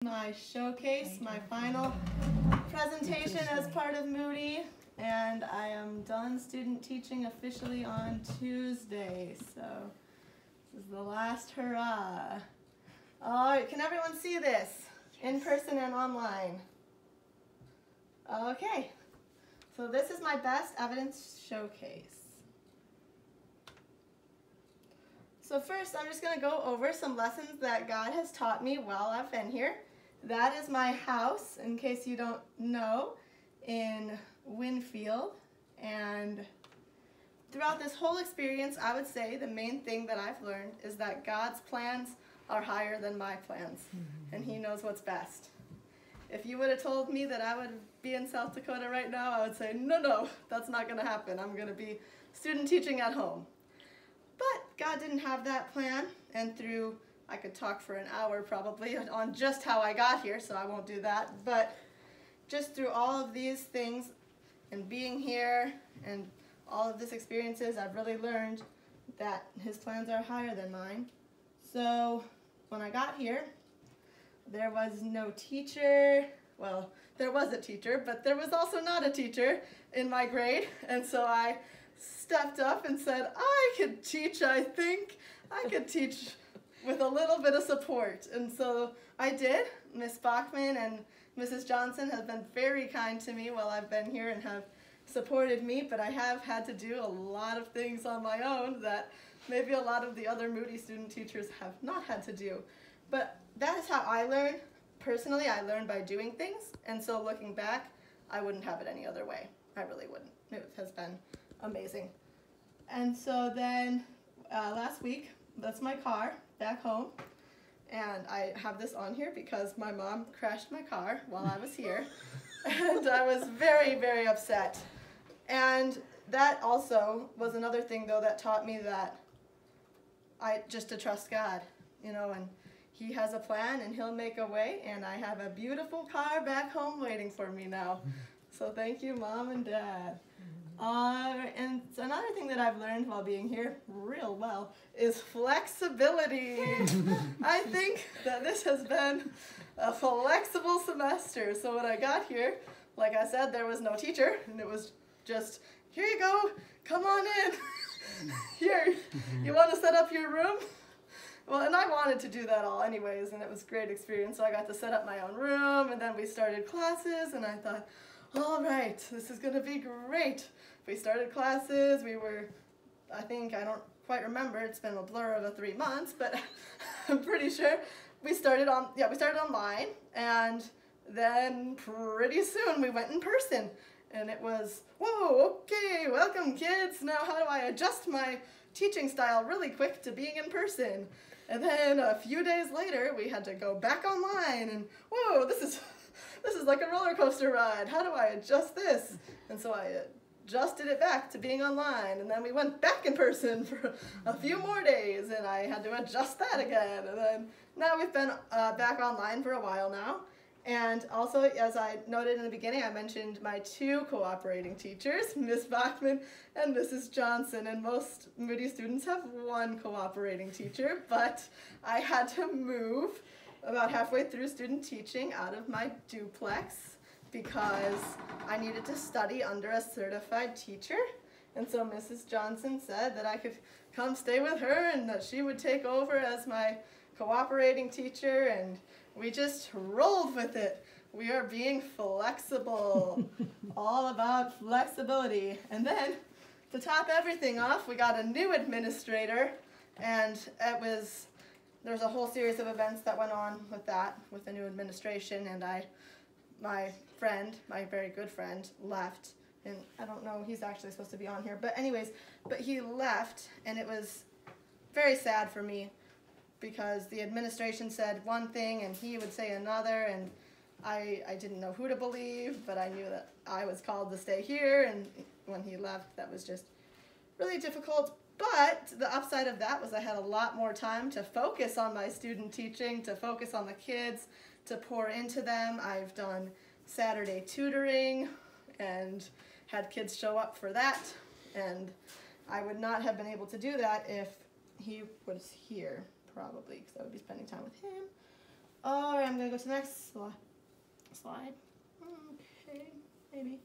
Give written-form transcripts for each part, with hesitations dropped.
My showcase, my final presentation as part of Moody, and I am done student teaching officially on Tuesday, so this is the last hurrah. Alright, can everyone see this? In person and online. Okay, so this is my best evidence showcase. So first, I'm just going to go over some lessons that God has taught me while I've been here. That is my house, in case you don't know, in Winfield. And throughout this whole experience, I would say the main thing that I've learned is that God's plans are higher than my plans, and He knows what's best. If you would have told me that I would be in South Dakota right now, I would say, no, that's not going to happen. I'm going to be student teaching at home. But God didn't have that plan, and I could talk for an hour probably on just how I got here, so I won't do that. But just through all of these things and being here and all of these experiences, I've really learned that His plans are higher than mine. So when I got here, there was no teacher. Well, there was a teacher, but there was also not a teacher in my grade. And so I stepped up and said, I could teach, I think. I could teach with a little bit of support. And so I did. Miss Bachman and Mrs. Johnson have been very kind to me while I've been here and have supported me, but I have had to do a lot of things on my own that maybe a lot of the other Moody student teachers have not had to do. But that is how I learn. Personally, I learn by doing things, and so looking back, I wouldn't have it any other way. I really wouldn't. It has been amazing. And so then last week, that's my car back home, and I have this on here because my mom crashed my car while I was here, and I was very, very upset. And that also was another thing, though, that taught me that just to trust God, you know, and He has a plan and He'll make a way, and I have a beautiful car back home waiting for me now. So thank you, Mom and Dad. And another thing that I've learned while being here real well is flexibility. I think that this has been a flexible semester. So when I got here, like I said, there was no teacher, and it was just, here you go, come on in. Here, you want to set up your room? Well, and I wanted to do that all anyways, and it was a great experience. So I got to set up my own room, and then we started classes, and I thought, all right, this is going to be great. We started classes. We were, I don't quite remember. It's been a blur of 3 months, but I'm pretty sure we started online, and then pretty soon we went in person. And it was, whoa, okay, welcome kids. Now how do I adjust my teaching style really quick to being in person? And then a few days later, we had to go back online, and whoa, this is like a roller coaster ride. How do I adjust this? And so I adjusted it back to being online, and then we went back in person for a few more days, and I had to adjust that again. And then now we've been back online for a while now. And also, as I noted in the beginning, I mentioned my 2 cooperating teachers, Miss Bachman and Mrs. Johnson, and most Moody students have 1 cooperating teacher, but I had to move about halfway through student teaching out of my duplex because I needed to study under a certified teacher. And so Mrs. Johnson said that I could come stay with her and that she would take over as my cooperating teacher, and we just rolled with it. We are being flexible. All about flexibility. And then to top everything off, we got a new administrator, and there was a whole series of events that went on with that, with the new administration, and my very good friend, left. And I don't know, he's actually supposed to be on here, but he left, and it was very sad for me because the administration said one thing and he would say another, and I didn't know who to believe, but I knew that I was called to stay here, and when he left, that was just really difficult. But the upside of that was I had a lot more time to focus on my student teaching, to focus on the kids, to pour into them. I've done Saturday tutoring and had kids show up for that, and I would not have been able to do that if he was here, probably, because I would be spending time with him. All right, I'm going to go to the next slide. Okay, maybe.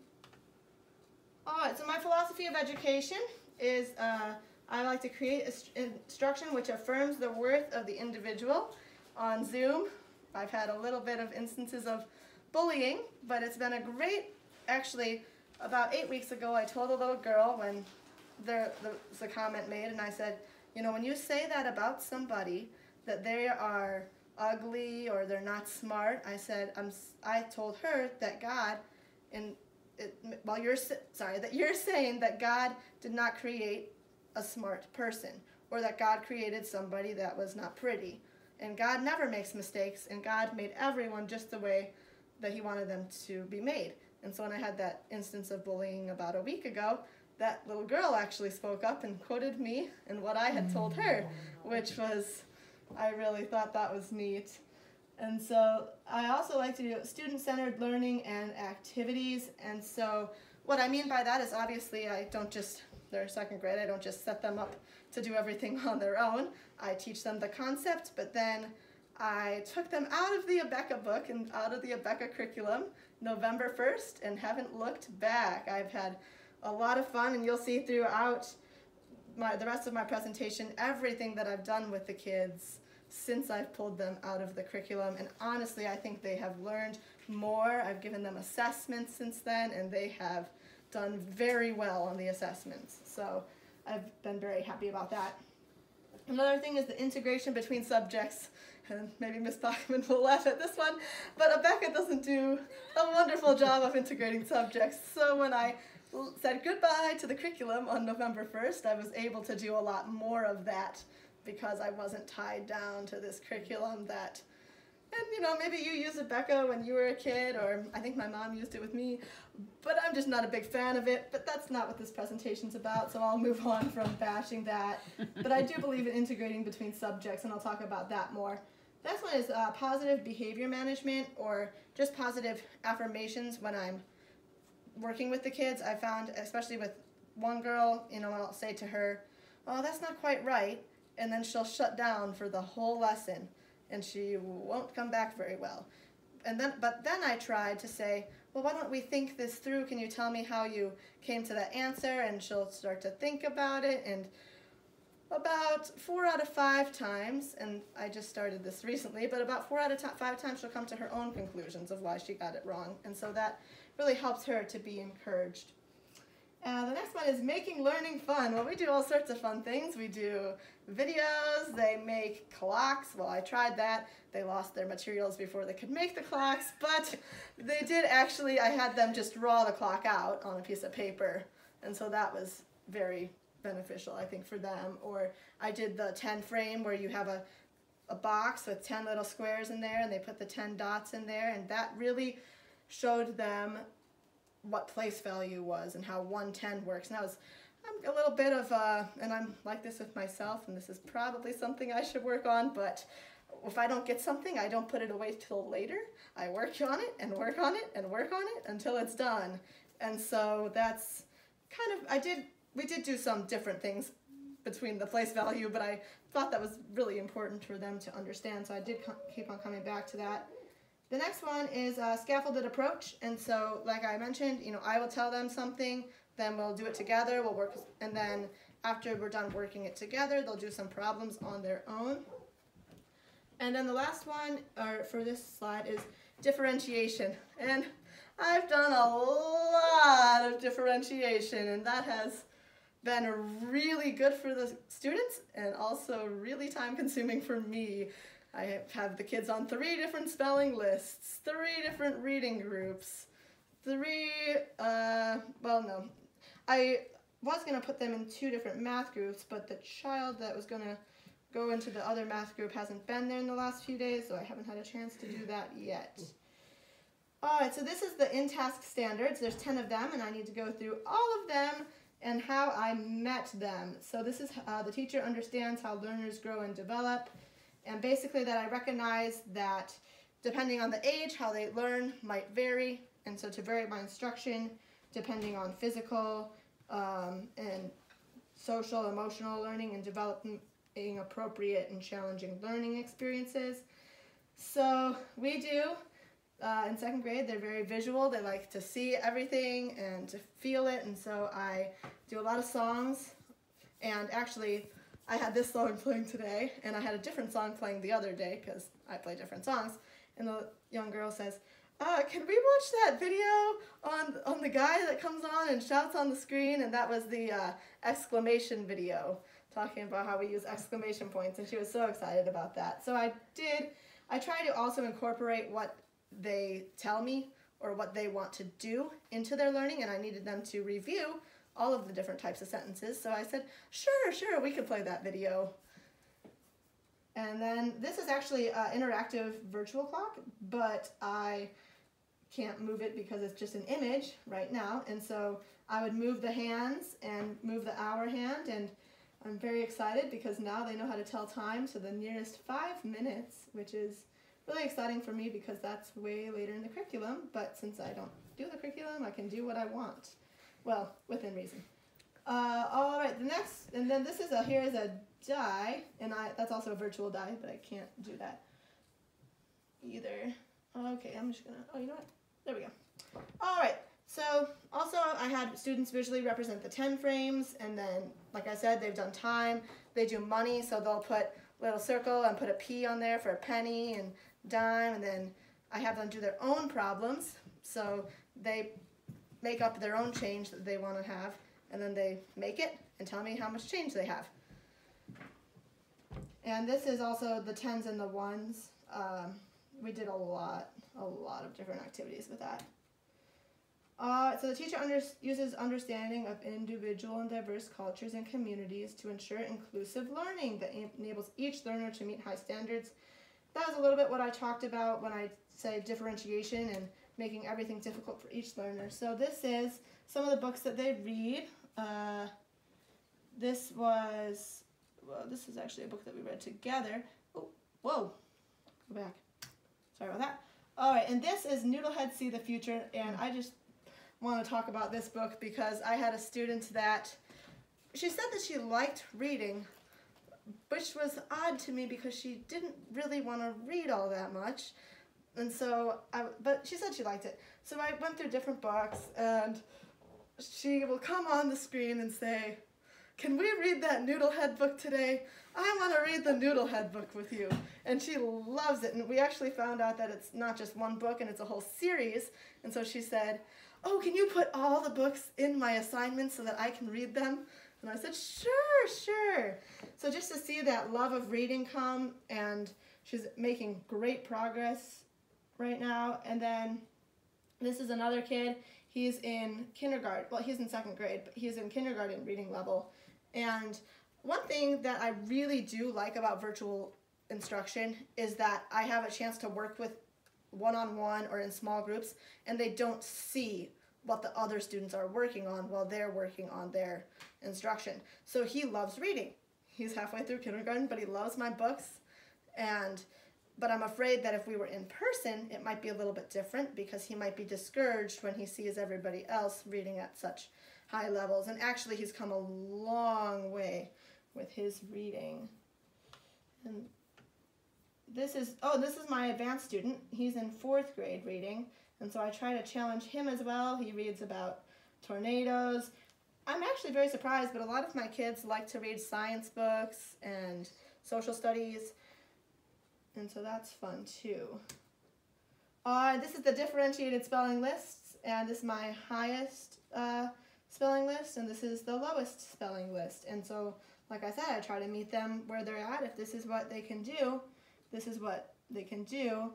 All right, so my philosophy of education is I like to create instruction which affirms the worth of the individual. On Zoom, I've had a little bit of instances of bullying, but it's been a great, actually, about 8 weeks ago, I told a little girl when there was a comment made, and I said, you know, when you say that about somebody, that they are ugly or they're not smart, I said, I told her that God, that you're saying that God did not create a smart person, or that God created somebody that was not pretty. And God never makes mistakes, and God made everyone just the way that he wanted them to be made. And so when I had that instance of bullying about a week ago, that little girl actually spoke up and quoted me and what I had told her, which was, I really thought that was neat. And so I also like to do student-centered learning and activities. And so what I mean by that is obviously they're second grade, I don't just set them up to do everything on their own. I teach them the concept, but then I took them out of the Abeka book and out of the Abeka curriculum November 1st and haven't looked back. I've had a lot of fun, and you'll see throughout the rest of my presentation everything that I've done with the kids since I've pulled them out of the curriculum. And honestly, I think they have learned more. I've given them assessments since then, and they have done very well on the assessments. So I've been very happy about that. Another thing is the integration between subjects, and maybe Ms. Bachman will laugh at this one, but Abeka doesn't do a wonderful job of integrating subjects. So when I said goodbye to the curriculum on November 1st, I was able to do a lot more of that because I wasn't tied down to this curriculum that, and you know, maybe you used Abeka when you were a kid, or I think my mom used it with me, but I'm just not a big fan of it. But that's not what this presentation's about, so I'll move on from bashing that. But I do believe in integrating between subjects, and I'll talk about that more. The next one is positive behavior management, or just positive affirmations when I'm working with the kids. I found, especially with one girl, you know, I'll say to her, oh, that's not quite right, and then she'll shut down for the whole lesson, and she won't come back very well. But then I tried to say, well, why don't we think this through? Can you tell me how you came to that answer? And she'll start to think about it, and about 4 out of 5 times, and I just started this recently, but about 4 out of 5 times she'll come to her own conclusions of why she got it wrong. And so that really helps her to be encouraged. The next one is making learning fun. Well, we do all sorts of fun things. We do videos, they make clocks. Well, I tried that. They lost their materials before they could make the clocks, but they did actually, I had them just draw the clock out on a piece of paper, and so that was very beneficial, I think, for them. Or I did the 10 frame where you have a box with 10 little squares in there, and they put the 10 dots in there, and that really showed them what place value was and how 110 works. And I'm a little bit of and I'm like this with myself, and this is probably something I should work on, but if I don't get something, I don't put it away till later. I work on it and work on it and work on it until it's done. And so that's kind of, we did do some different things between the place value, but I thought that was really important for them to understand, so I did keep on coming back to that. The next one is a scaffolded approach, and so like I mentioned, you know, I will tell them something, then we'll do it together, we'll work, and then after we're done working it together, they'll do some problems on their own. And then the last one for this slide is differentiation, and I've done a lot of differentiation, and that has been really good for the students and also really time consuming for me. I have the kids on 3 different spelling lists, 3 different reading groups, I was going to put them in 2 different math groups, but the child that was going to go into the other math group hasn't been there in the last few days, so I haven't had a chance to do that yet. Alright, so this is the in-task standards. There's 10 of them, and I need to go through all of them and how I met them. So this is the teacher understands how learners grow and develop. And basically that I recognize that depending on the age, how they learn might vary. And so to vary my instruction, depending on physical and social, emotional learning, and developing appropriate and challenging learning experiences. So we do, in second grade, they're very visual. They like to see everything and to feel it. And so I do a lot of songs. And actually, I had this song playing today, and I had a different song playing the other day because I play different songs. And the young girl says, can we watch that video on the guy that comes on and shouts on the screen? And that was the exclamation video, talking about how we use exclamation points, and she was so excited about that. So I try to also incorporate what they tell me or what they want to do into their learning, and I needed them to review all of the different types of sentences. So I said, sure, we could play that video. And then this is actually an interactive virtual clock, but I can't move it because it's just an image right now. And so I would move the hands and move the hour hand, and I'm very excited because now they know how to tell time to the nearest 5 minutes, which is really exciting for me because that's way later in the curriculum. But since I don't do the curriculum, I can do what I want. Well, within reason. All right, the next, and then this is here is a die, and that's also a virtual die, but I can't do that either. Okay, I'm just gonna, you know what? There we go. All right, so also I had students visually represent the 10 frames, and then, like I said, they've done time. They do money, so they'll put a little circle and put a P on there for a penny and dime, and then I have them do their own problems. So they make up their own change that they want to have, and then they make it and tell me how much change they have. And this is also the 10s and the 1s. We did a lot of different activities with that. So the teacher uses understanding of individual and diverse cultures and communities to ensure inclusive learning that enables each learner to meet high standards. That was a little bit what I talked about when I say differentiation and making everything difficult for each learner. So this is some of the books that they read. This is actually a book that we read together. Oh, whoa, go back. Sorry about that. All right, and this is Noodlehead See the Future, and I just want to talk about this book because I had a student that, she said that she liked reading, which was odd to me because she didn't really want to read all that much. And so, but she said she liked it. So I went through different books, and she will come on the screen and say, can we read that Noodlehead book today? I want to read the Noodlehead book with you. And she loves it. And we actually found out that it's not just one book, and it's a whole series. And so she said, oh, can you put all the books in my assignments so that I can read them? And I said, sure. So just to see that love of reading come, and she's making great progress right now. And then this is another kid. He's in kindergarten. Well, he's in second grade, but he's in kindergarten reading level. And one thing that I really do like about virtual instruction is that I have a chance to work with one-on-one or in small groups, and they don't see what the other students are working on while they're working on their instruction. So he loves reading. He's halfway through kindergarten, but he loves my books. But I'm afraid that if we were in person, it might be a little bit different because he might be discouraged when he sees everybody else reading at such high levels. And actually, he's come a long way with his reading. And this is my advanced student. He's in 4th grade reading. And so I try to challenge him as well. He reads about tornadoes. I'm actually very surprised, but a lot of my kids like to read science books and social studies. And so that's fun too. This is the differentiated spelling lists, and this is my highest spelling list, and this is the lowest spelling list. And so, like I said, I try to meet them where they're at. If this is what they can do, this is what they can do.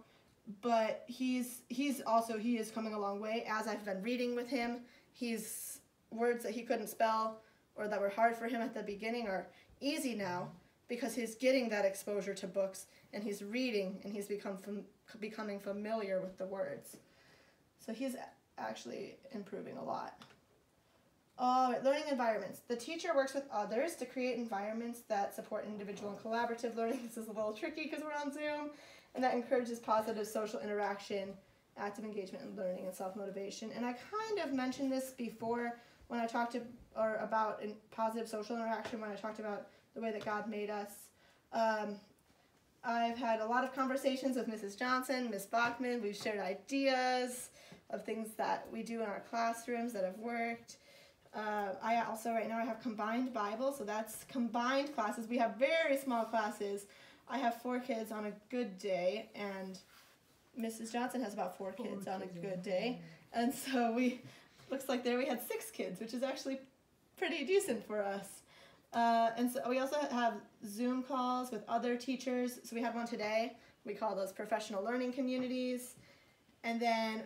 But he is coming a long way. As I've been reading with him, words that he couldn't spell or that were hard for him at the beginning are easy now because he's getting that exposure to books, and he's reading, and he's becoming familiar with the words. So he's actually improving a lot. All right, learning environments. The teacher works with others to create environments that support individual and collaborative learning. This is a little tricky because we're on Zoom. And that encourages positive social interaction, active engagement in learning, and self-motivation. And I kind of mentioned this before when I talked about positive social interaction, when I talked about the way that God made us. I've had a lot of conversations with Mrs. Johnson, Miss Bachman. We've shared ideas of things that we do in our classrooms that have worked. I also, right now, I have combined Bible, so that's combined classes. We have very small classes. I have 4 kids on a good day, and Mrs. Johnson has about 4 kids on a good day. And so looks like there we had 6 kids, which is actually pretty decent for us. And so we also have Zoom calls with other teachers. So we had one today. We call those professional learning communities. And then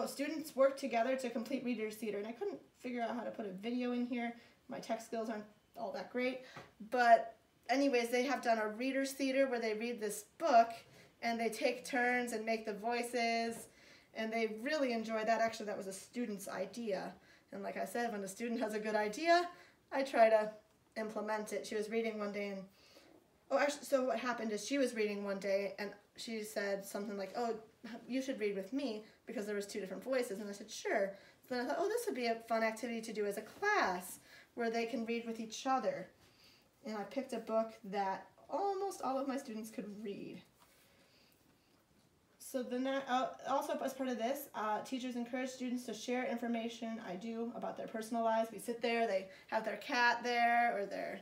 students work together to complete Reader's Theater. And I couldn't figure out how to put a video in here. My tech skills aren't all that great. But anyways, they have done a Reader's Theater where they read this book and they take turns and make the voices. And they really enjoy that. Actually, that was a student's idea. And like I said, when a student has a good idea, I try to implement it. She was reading one day and, so what happened is she was reading one day and she said something like, oh, you should read with me because there was 2 different voices. And I said, sure. So then I thought, oh, this would be a fun activity to do as a class where they can read with each other. And I picked a book that almost all of my students could read. So then also as part of this, teachers encourage students to share information about their personal lives. We sit there, they have their cat there or their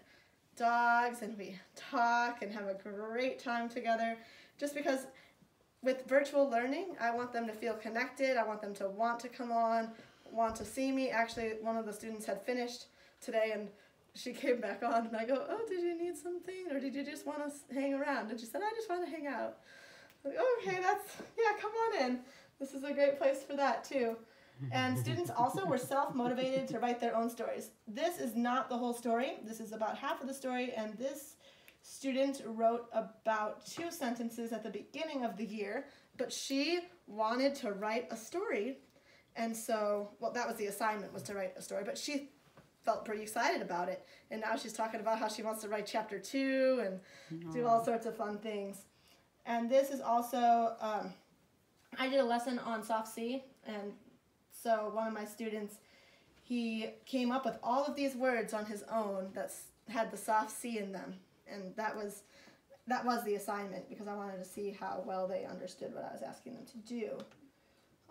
dogs, and we talk and have a great time together. Just because with virtual learning, I want them to feel connected. I want them to want to come on, want to see me. Actually, one of the students had finished today and she came back on and I go, oh, did you need something or did you just want to hang around? And she said, I just want to hang out. Like, okay, come on in. This is a great place for that too. And students also were self-motivated to write their own stories. This is not the whole story. This is about half of the story, and this student wrote about 2 sentences at the beginning of the year, but she wanted to write a story. And so, well, that was the assignment, was to write a story, but she felt pretty excited about it. And now she's talking about how she wants to write chapter 2 and do all sorts of fun things. And this is also, I did a lesson on soft C, and so one of my students, he came up with all of these words on his own that had the soft C in them. And that was the assignment because I wanted to see how well they understood what I was asking them to do.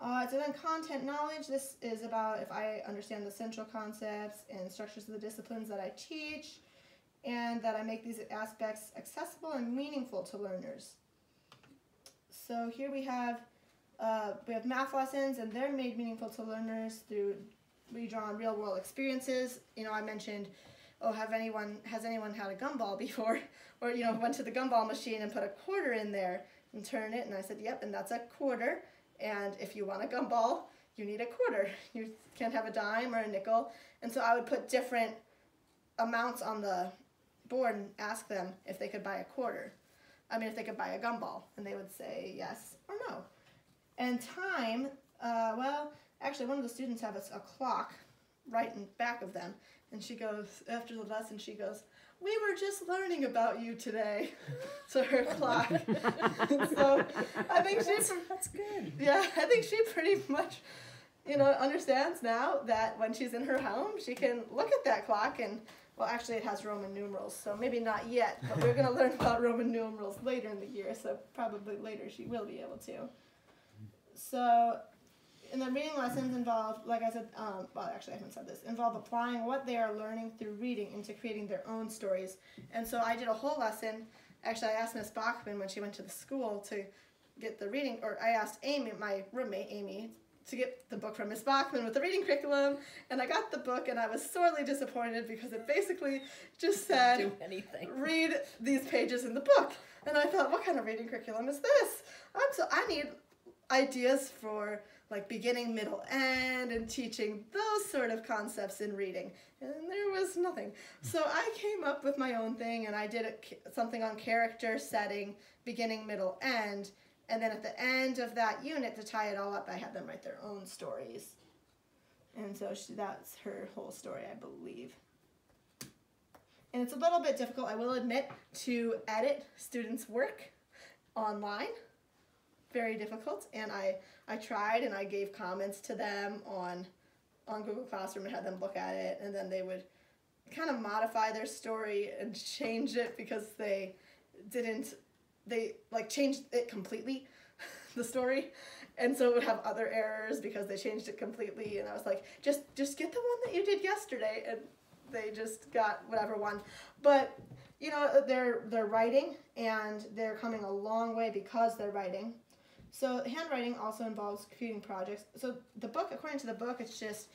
So then content knowledge, this is about if I understand the central concepts and structures of the disciplines that I teach, and that I make these aspects accessible and meaningful to learners. So here we have math lessons, and they're made meaningful to learners through we draw on real world experiences. You know, I mentioned, oh, has anyone had a gumball before? Or, you know, went to the gumball machine and put a quarter in there and turn it, and I said, yep, and that's a quarter. And if you want a gumball, you need a quarter. You can't have a dime or a nickel. And so I would put different amounts on the board and ask them if they could buy a quarter. If they could buy a gumball, and they would say yes or no. And time, actually one of the students have a clock right in back of them, and she goes, after the lesson, she goes, we were just learning about you today, to her clock. So I think that's good. Yeah, I think she pretty much, understands now that when she's in her home, she can look at that clock and, well, actually it has Roman numerals, so maybe not yet, but we're going to learn about Roman numerals later in the year, so probably later she will be able to. So, and the reading lessons involve, like I said, actually I haven't said this, involve applying what they are learning through reading into creating their own stories. And so I did a whole lesson. Actually, I asked Miss Bachman when she went to the school to get the reading, or I asked Amy, my roommate Amy, to get the book from Miss Bachman with the reading curriculum, and I got the book, and I was sorely disappointed because it basically just said, read these pages in the book. And I thought, what kind of reading curriculum is this? I need ideas for like beginning, middle, end, and teaching those sort of concepts in reading. And there was nothing. So I came up with my own thing, and I did something on character, setting, beginning, middle, end. And then at the end of that unit, to tie it all up, I had them write their own stories. And so that's her whole story, I believe. And it's a little bit difficult, I will admit, to edit students' work online. Very difficult. And I tried, and I gave comments to them on Google Classroom and had them look at it. And then they would kind of modify their story and change it because they didn't they like changed it completely, the story. And so it would have other errors because they changed it completely. And I was like, just get the one that you did yesterday. And they just got whatever one. But, you know, they're writing, and they're coming a long way because they're writing. So handwriting also involves creating projects. So the book, according to the book, it's just,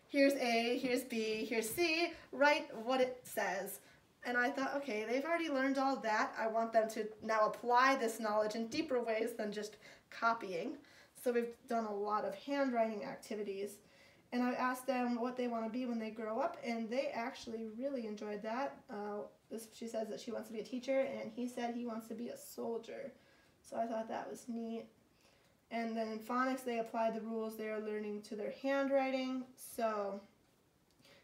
here's A, here's B, here's C, write what it says. And I thought, okay, they've already learned all that. I want them to now apply this knowledge in deeper ways than just copying. So we've done a lot of handwriting activities. And I asked them what they want to be when they grow up, and they actually really enjoyed that. She says that she wants to be a teacher, and he said he wants to be a soldier. So I thought that was neat. And then in phonics, they applied the rules they are learning to their handwriting. So,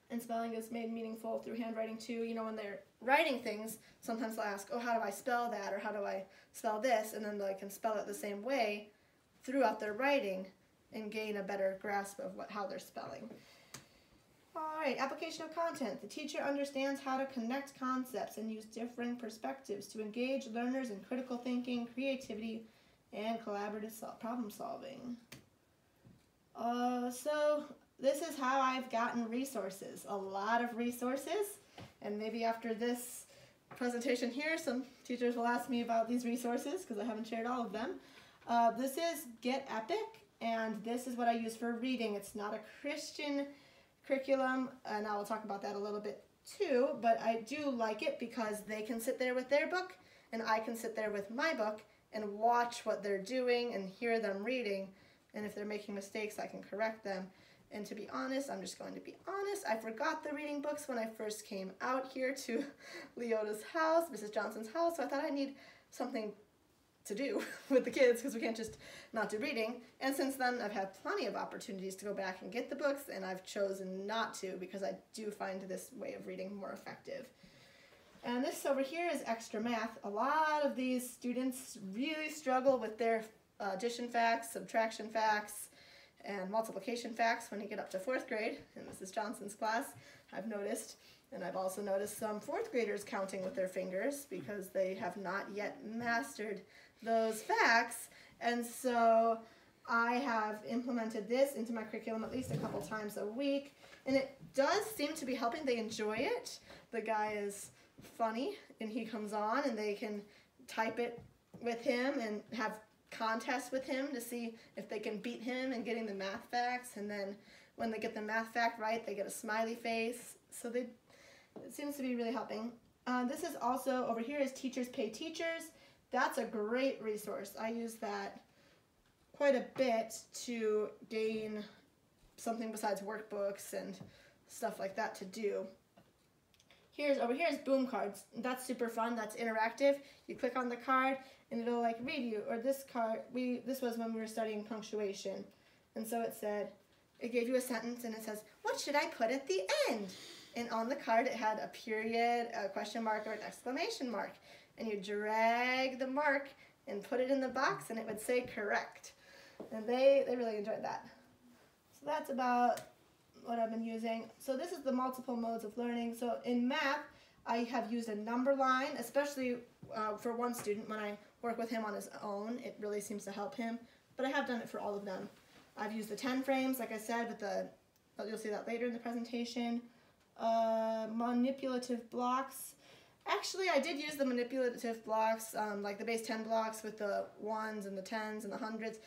and spelling is made meaningful through handwriting too. You know, when they're writing things, sometimes they'll ask, oh, how do I spell that? Or how do I spell this? And then they can spell it the same way throughout their writing and gain a better grasp of how they're spelling. All right, application of content. The teacher understands how to connect concepts and use differing perspectives to engage learners in critical thinking, creativity, and collaborative problem solving. So this is how I've gotten resources, a lot of resources, and maybe after this presentation here, some teachers will ask me about these resources because I haven't shared all of them. This is Get Epic, and this is what I use for reading. It's not a Christian curriculum, and I will talk about that a little bit too, but I do like it because they can sit there with their book, and I can sit there with my book and watch what they're doing and hear them reading, and if they're making mistakes, I can correct them. And to be honest, I'm just going to be honest, I forgot the reading books when I first came out here to Leota's house, Mrs. Johnson's house, so I thought I need something to do with the kids because we can't just not do reading. And since then, I've had plenty of opportunities to go back and get the books, and I've chosen not to because I do find this way of reading more effective. And this over here is extra math. A lot of these students really struggle with their addition facts, subtraction facts, and multiplication facts when you get up to 4th grade in Mrs. Johnson's class, I've noticed. And I've also noticed some 4th graders counting with their fingers because they have not yet mastered those facts. And so I have implemented this into my curriculum at least a couple times a week, and it does seem to be helping. They enjoy it. The guy is funny, and he comes on, and they can type it with him and have contests with him to see if they can beat him in getting the math facts. And then when they get the math fact right, they get a smiley face. So it seems to be really helping. This is also, over here is Teachers Pay Teachers. That's a great resource. I use that quite a bit to gain something besides workbooks and stuff like that to do. Over here is Boom Cards. That's super fun. That's interactive. You click on the card and it'll like read you. Or this card, this was when we were studying punctuation. And so it gave you a sentence and it says, what should I put at the end? And on the card it had a period, a question mark, or an exclamation mark. And you drag the mark and put it in the box and it would say correct. And they really enjoyed that. So that's about what I've been using. So this is the multiple modes of learning. So in math, I have used a number line, especially for one student. When I work with him on his own, it really seems to help him. But I have done it for all of them. I've used the 10 frames, like I said, with you'll see that later in the presentation. Manipulative blocks. Actually, I did use the manipulative blocks, like the base 10 blocks with the 1s and the 10s and the 100s,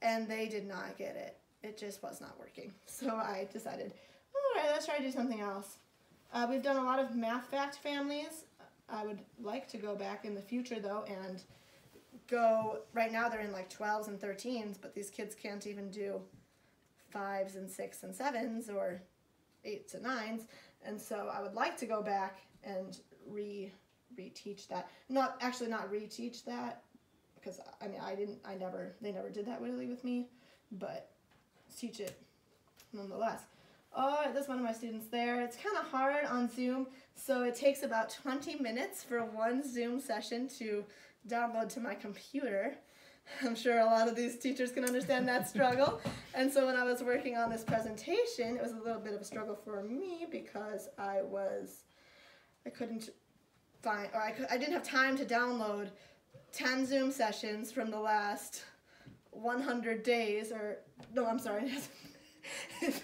and they did not get it. It just was not working. So I decided, all right, let's try to do something else. We've done a lot of math fact families. I would like to go back in the future, though, and right now they're in like 12s and 13s, but these kids can't even do 5s and 6s and 7s or 8s and 9s, and so I would like to go back and reteach that. Not reteach that, because I mean they never did that really with me, but teach it nonetheless. Oh, there's one of my students there. It's kind of hard on Zoom, so it takes about 20 minutes for one Zoom session to download to my computer. I'm sure a lot of these teachers can understand that struggle. And so when I was working on this presentation, it was a little bit of a struggle for me because I couldn't find, or I didn't have time to download 10 Zoom sessions from the last 100 days, or, no, I'm sorry, it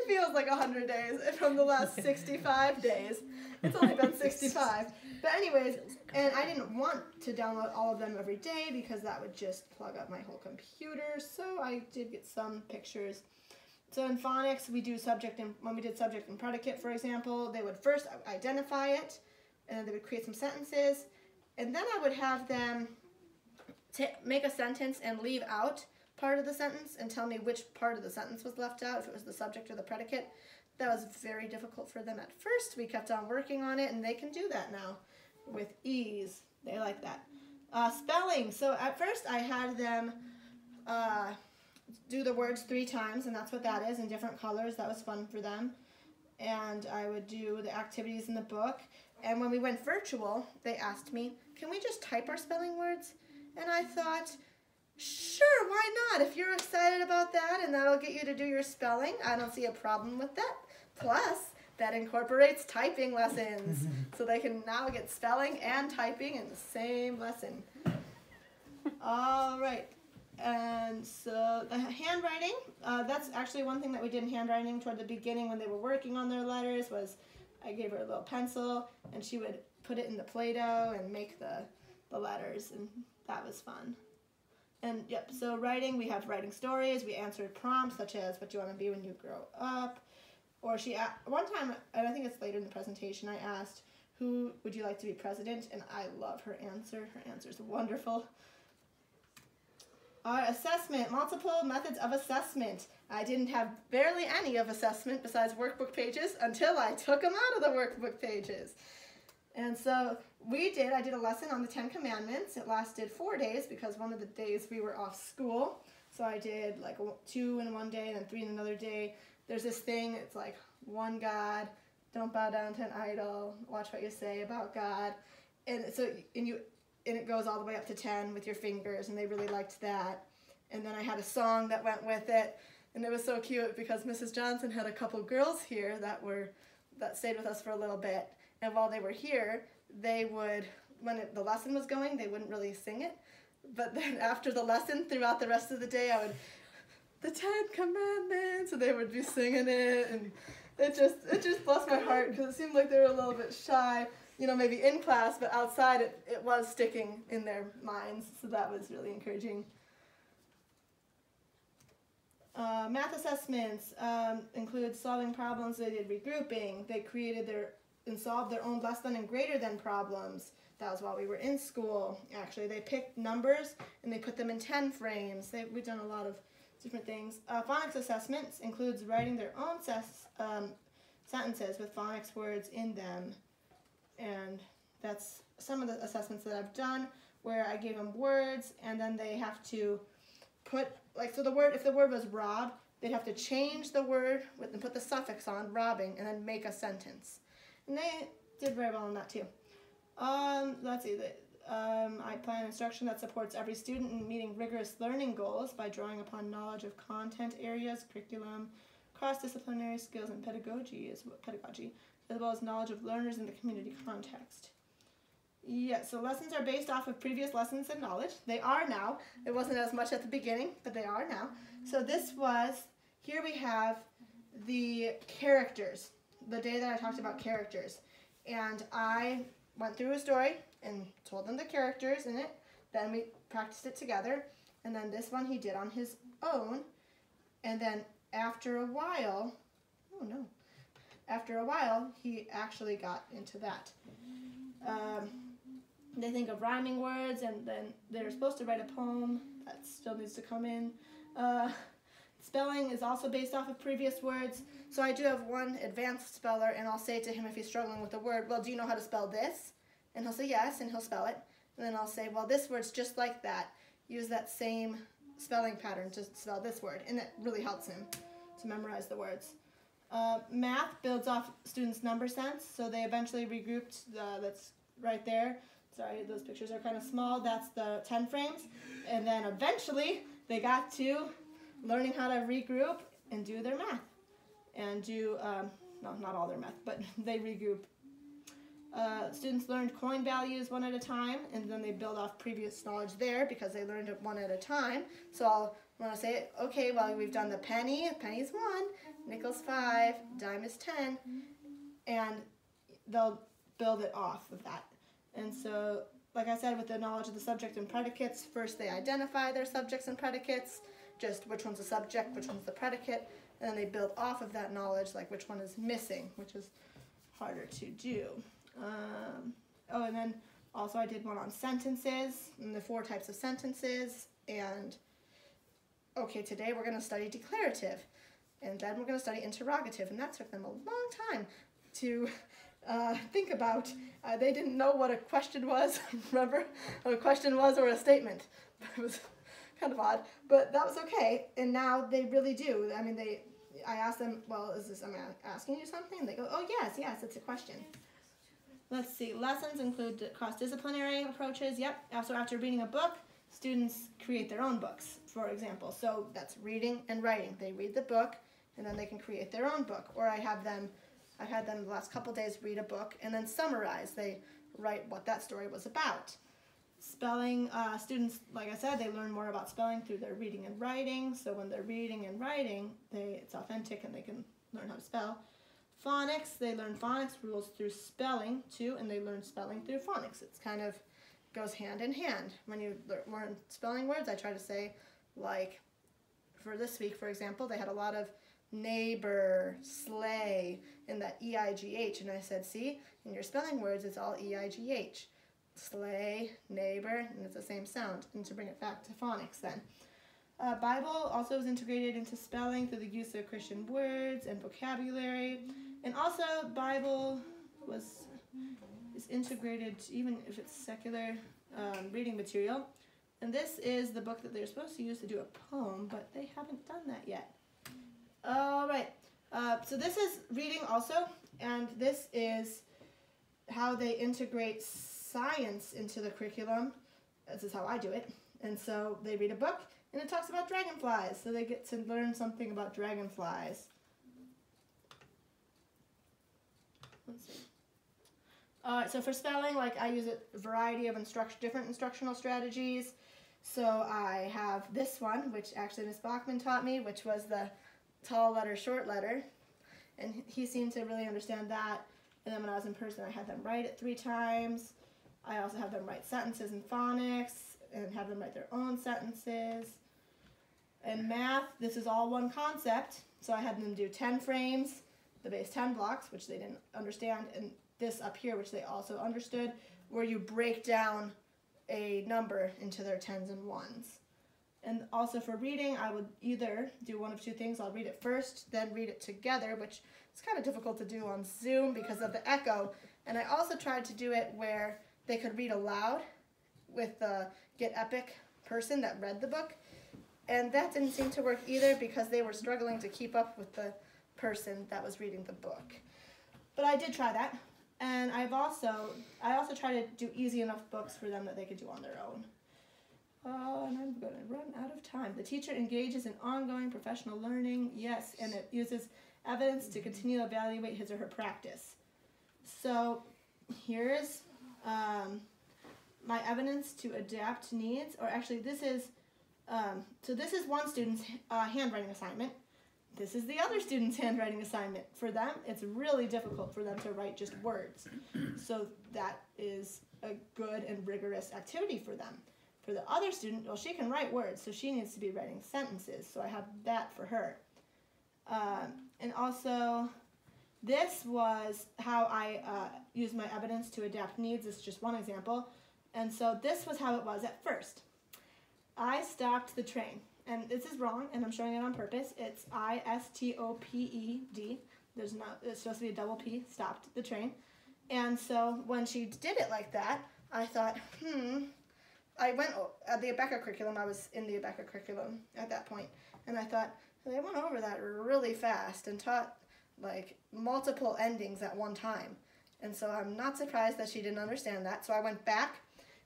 feels like 100 days, from the last 65 days. It's only been 65. But anyways, and I didn't want to download all of them every day because that would just plug up my whole computer, so I did get some pictures. So in phonics, we do subject and when we did subject and predicate, for example, they would first identify it, and then they would create some sentences, and then I would have them make a sentence and leave out part of the sentence and tell me which part of the sentence was left out, if it was the subject or the predicate. That was very difficult for them at first. We kept on working on it, and they can do that now with ease. They like that. Spelling. So at first I had them do the words 3 times, and that's what that is, in different colors. That was fun for them. And I would do the activities in the book. And when we went virtual, they asked me, can we just type our spelling words? And I thought, sure, why not? If you're excited about that and that'll get you to do your spelling, I don't see a problem with that. Plus, that incorporates typing lessons. So they can now get spelling and typing in the same lesson. All right. And so the handwriting, that's actually one thing that we did in handwriting toward the beginning when they were working on their letters was I gave her a little pencil and she would put it in the Play-Doh and make the letters, and that was fun. And yep, so writing, we have writing stories. We answered prompts such as what do you want to be when you grow up? Or one time, and I think it's later in the presentation, I asked, who would you like to be president? And I love her answer. Her answer is wonderful. Assessment, multiple methods of assessment. I didn't have barely any of assessment besides workbook pages until I took them out of the workbook pages. And so I did a lesson on the 10 Commandments. It lasted 4 days because one of the days we were off school. So I did like 2 in one day and then 3 in another day. There's this thing, it's like one God, don't bow down to an idol, watch what you say about God. And so it goes all the way up to 10 with your fingers, and they really liked that. And then I had a song that went with it, and it was so cute because Mrs. Johnson had a couple girls here that stayed with us for a little bit. And while they were here, they would, the lesson was going, they wouldn't really sing it. But then after the lesson, throughout the rest of the day, the 10 Commandments, and they would be singing it, and it just blessed my heart because it seemed like they were a little bit shy, maybe in class, but outside it was sticking in their minds, so that was really encouraging. Math assessments include solving problems. They did regrouping. They created and solved their own less than and greater than problems. That was while we were in school. Actually, they picked numbers and they put them in 10 frames. We've done a lot of different things. Phonics assessments includes writing their own sentences with phonics words in them. And that's some of the assessments that I've done where I gave them words and then they have to put, if the word was rob, they'd have to change the word and put the suffix on, robbing, and then make a sentence. And they did very well on that too. Let's see. I plan instruction that supports every student in meeting rigorous learning goals by drawing upon knowledge of content areas, curriculum, cross-disciplinary skills, and pedagogy, as well as knowledge of learners in the community context. Yes, so lessons are based off of previous lessons and knowledge. They are now. It wasn't as much at the beginning, but they are now. So here we have the characters, the day that I talked about characters. And I went through a story and told them the characters in it. Then we practiced it together. And then this one he did on his own. And then after a while, he actually got into that. They think of rhyming words, and then they're supposed to write a poem. That still needs to come in. Spelling is also based off of previous words. So I do have one advanced speller, and I'll say to him if he's struggling with a word, well, do you know how to spell this? And he'll say yes, and he'll spell it. And then I'll say, well, this word's just like that. Use that same spelling pattern to spell this word. And it really helps him to memorize the words. Math builds off students' number sense. So they eventually regrouped, that's right there. Sorry, those pictures are kind of small. That's the 10 frames. And then eventually they got to learning how to regroup and do their math. And do, no, not all their math, but they regroup. Students learned coin values one at a time, and then they build off previous knowledge there because they learned it one at a time. So I'll want to say, okay, well, we've done the penny. Penny's 1, nickel's 5, dime is 10, and they'll build it off of that. And so, like I said, with the knowledge of the subject and predicates, first they identify their subjects and predicates, just which one's the subject, which one's the predicate, and then they build off of that knowledge, like which one is missing, which is harder to do. And then also I did one on sentences, and the 4 types of sentences, and okay, today we're going to study declarative, and then we're going to study interrogative, and that took them a long time to think about. They didn't know what a question was, remember? What a question was or a statement. It was kind of odd, but that was okay, and now they really do. I mean, I asked them, well, am I asking you something? And they go, oh, yes, it's a question. Let's see, lessons include cross-disciplinary approaches. Yep, also after reading a book, students create their own books, for example. So that's reading and writing. They read the book, and then they can create their own book. Or I've had them the last couple days read a book and then summarize. They write what that story was about. Spelling, students, like I said, they learn more about spelling through their reading and writing. So when they're reading and writing, it's authentic and they can learn how to spell. Phonics, they learn phonics rules through spelling too, and they learn spelling through phonics. It's kind of goes hand in hand. When you learn spelling words, I try to say, like, for this week, for example, they had a lot of neighbor, sleigh, and that E-I-G-H, and I said, see, in your spelling words, it's all E-I-G-H. Sleigh, neighbor, and it's the same sound. And to bring it back to phonics then. Bible also is integrated into spelling through the use of Christian words and vocabulary. And also, Bible is integrated, even if it's secular reading material. And this is the book that they're supposed to use to do a poem, but they haven't done that yet. All right. So this is reading also, and this is how they integrate science into the curriculum. This is how I do it. And so they read a book, and it talks about dragonflies, so they get to learn something about dragonflies. Let's see. All right, so for spelling, like I use a variety of different instructional strategies. So I have this one, which actually Ms. Bachman taught me, which was the tall letter, short letter, and he seemed to really understand that. And then when I was in person, I had them write it 3 times. I also have them write sentences in phonics and have them write their own sentences. In math, this is all one concept. So I had them do 10 frames, the base 10 blocks, which they didn't understand, and this up here, which they also understood, where you break down a number into their 10s and 1s. And also for reading, I would either do one of 2 things. I'll read it first, then read it together, which is kind of difficult to do on Zoom because of the echo. And I also tried to do it where they could read aloud with the Get Epic person that read the book. And that didn't seem to work either because they were struggling to keep up with the person that was reading the book. But I did try that. And I also try to do easy enough books for them that they could do on their own. And I'm going to run out of time. The teacher engages in ongoing professional learning. Yes, and it uses evidence to continue to evaluate his or her practice. So here's my evidence to adapt needs. Or actually, this is one student's handwriting assignment. This is the other student's handwriting assignment. For them, it's really difficult for them to write just words. So that is a good and rigorous activity for them. For the other student, well, she can write words, so she needs to be writing sentences. So I have that for her. And also, this was how I used my evidence to adapt needs. It's just one example. And so this was how it was at first. I stopped the train. And this is wrong, and I'm showing it on purpose. It's I-S-T-O-P-E-D. It's supposed to be a double P, stopped the train. And so when she did it like that, I thought, I went at the Abeka curriculum. I was in the Abeka curriculum at that point. And I thought, they went over that really fast and taught like multiple endings at one time. And so I'm not surprised that she didn't understand that. So I went back.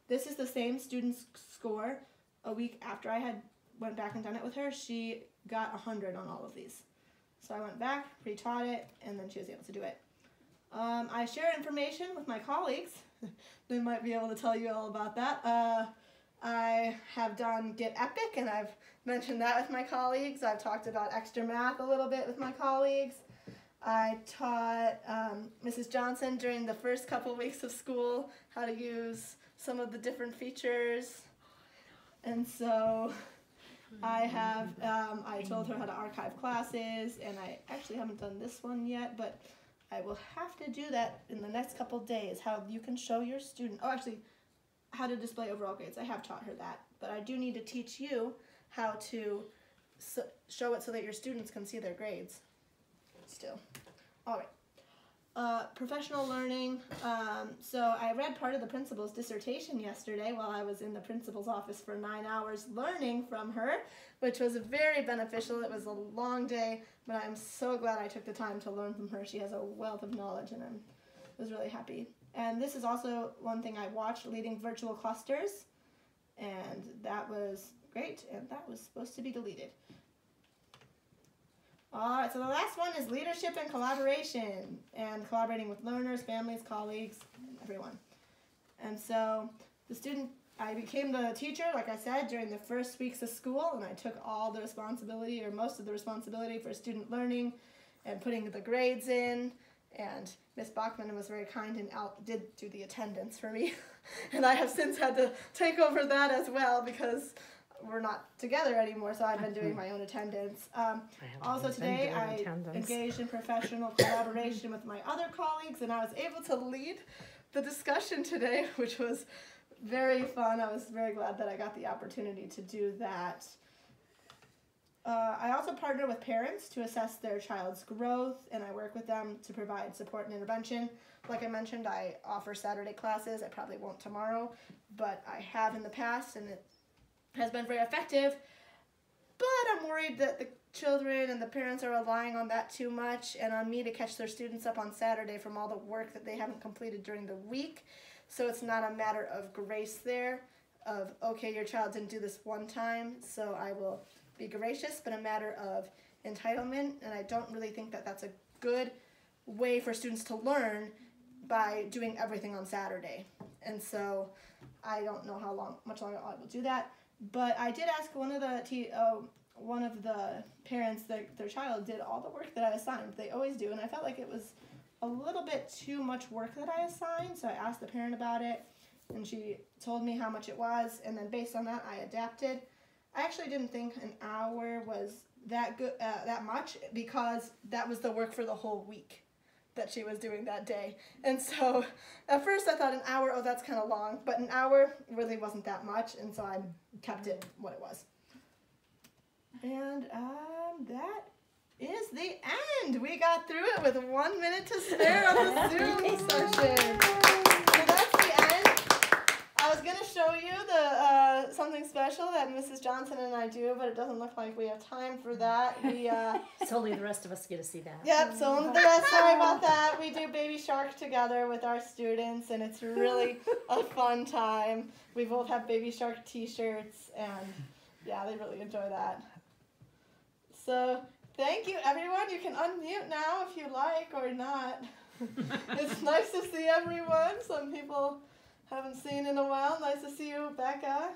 This is the same student's score a week after I had went back and done it with her. She got 100 on all of these. So I went back, retaught it, and then she was able to do it. I share information with my colleagues. They might be able to tell you all about that. I have done Get Epic, and I've mentioned that with my colleagues. I've talked about extra math a little bit with my colleagues. I taught Mrs. Johnson during the first couple weeks of school how to use some of the different features. And so I told her how to archive classes, and I actually haven't done this one yet, but I will have to do that in the next couple days, how you can show your student, how to display overall grades. I have taught her that, but I do need to teach you how to show it so that your students can see their grades still. All right. Professional learning. So I read part of the principal's dissertation yesterday while I was in the principal's office for 9 hours learning from her, which was very beneficial. It was a long day, but I'm so glad I took the time to learn from her. She has a wealth of knowledge, and I was really happy. And this is also one thing I watched, Leading Virtual Clusters, and that was great, and that was supposed to be deleted. All right, so the last one is leadership and collaboration, and collaborating with learners, families, colleagues, everyone. And so I became the teacher, like I said, during the first weeks of school, and I took all the responsibility, or most of the responsibility, for student learning and putting the grades in. And Miss Bachman was very kind and did do the attendance for me. And I have since had to take over that as well because we're not together anymore, so I've been doing my own attendance. Also today I engaged in professional collaboration with my other colleagues, and I was able to lead the discussion today, which was very fun. I was very glad that I got the opportunity to do that. I also partner with parents to assess their child's growth, and I work with them to provide support and intervention. Like I mentioned, I offer Saturday classes. I probably won't tomorrow, but I have in the past, and it has been very effective. But I'm worried that the children and the parents are relying on that too much and on me to catch their students up on Saturday from all the work that they haven't completed during the week. So it's not a matter of grace there, of, okay, your child didn't do this one time, so I will be gracious, but a matter of entitlement, and I don't really think that that's a good way for students to learn by doing everything on Saturday. And so I don't know much longer I will do that. But I did ask one of the parents that their child did all the work that I assigned. They always do, and I felt like it was a little bit too much work that I assigned, so I asked the parent about it, and she told me how much it was, and then based on that, I adapted. I actually didn't think an hour was that much, because that was the work for the whole week that she was doing that day. And so at first I thought an hour, oh, that's kind of long, but an hour really wasn't that much, and so I kept it what it was. And that is the end. We got through it with 1 minute to spare on the Zoom session. So that's the end. I was going to show you something special that Mrs. Johnson and I do, but it doesn't look like we have time for that. So only the rest of us get to see that. Yep, so only the rest, sorry about that. We do Baby Shark together with our students, and it's really a fun time. We both have Baby Shark t-shirts, and yeah, they really enjoy that. So thank you, everyone. You can unmute now if you like or not. It's nice to see everyone. Some people haven't seen in a while. Nice to see you, Becca.